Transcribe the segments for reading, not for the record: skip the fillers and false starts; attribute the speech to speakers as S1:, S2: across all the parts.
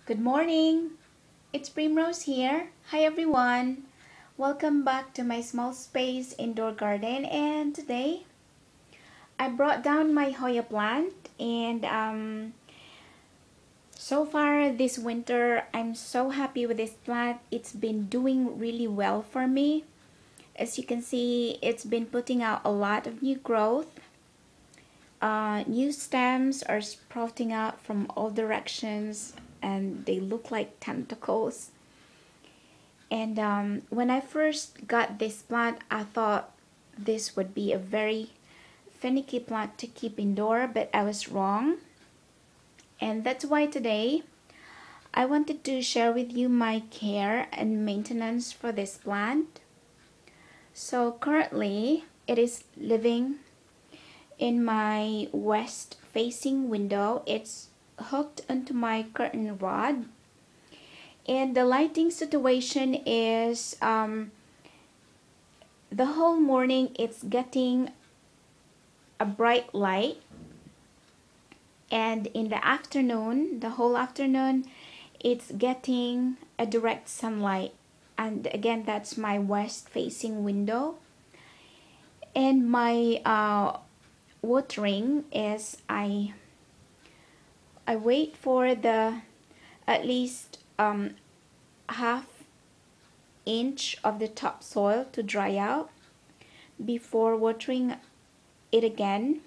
S1: Good morning. It's Primrose here. Hi everyone. Welcome back to my small space indoor garden, and today I brought down my Hoya plant, and so far this winter I'm so happy with this plant. It's been doing really well for me. As you can see, it's been putting out a lot of new growth. New stems are sprouting out from all directions and they look like tentacles. And when I first got this plant, I thought this would be a very finicky plant to keep indoor, but I was wrong. And that's why today I wanted to share with you my care and maintenance for this plant. So currently it is living in my west facing window. It's hooked onto my curtain rod, and the lighting situation is the whole morning it's getting a bright light, and in the afternoon, the whole afternoon, it's getting a direct sunlight. And again, that's my west facing window. And my watering is I wait for the at least half inch of the topsoil to dry out before watering it again.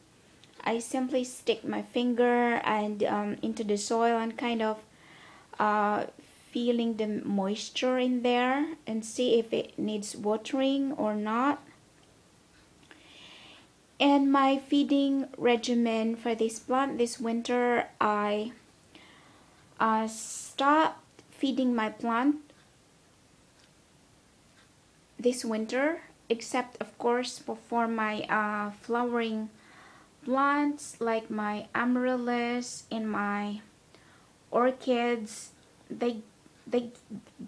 S1: I simply stick my finger and into the soil and kind of feeling the moisture in there and see if it needs watering or not. And my feeding regimen for this plant this winter, I stopped feeding my plant this winter, except of course for my flowering plants like my amaryllis and my orchids. They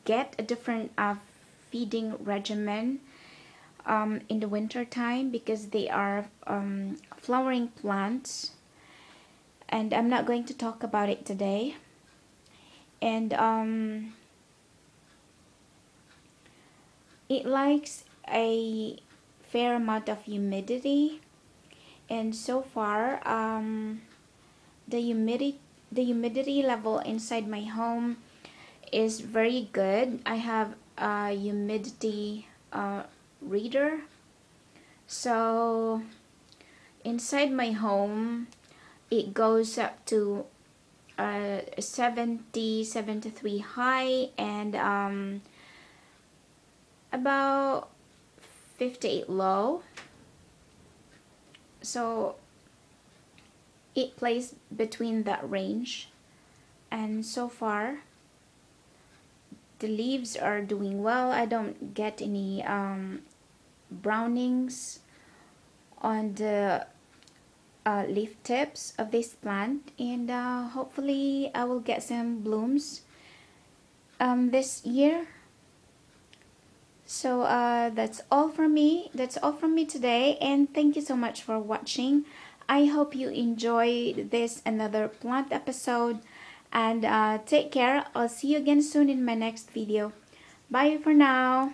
S1: get a different feeding regimen in the winter time because they are flowering plants, and I'm not going to talk about it today. And it likes a fair amount of humidity, and so far the humidity level inside my home is very good. I have a humidity reader, so inside my home it goes up to 73 high and about 58 low. So it plays between that range, and so far the leaves are doing well. I don't get any brownings on the leaf tips of this plant, and hopefully I will get some blooms this year. So that's all from me. That's all from me today, and thank you so much for watching. I hope you enjoyed this another plant episode, and take care. I'll see you again soon in my next video. Bye for now.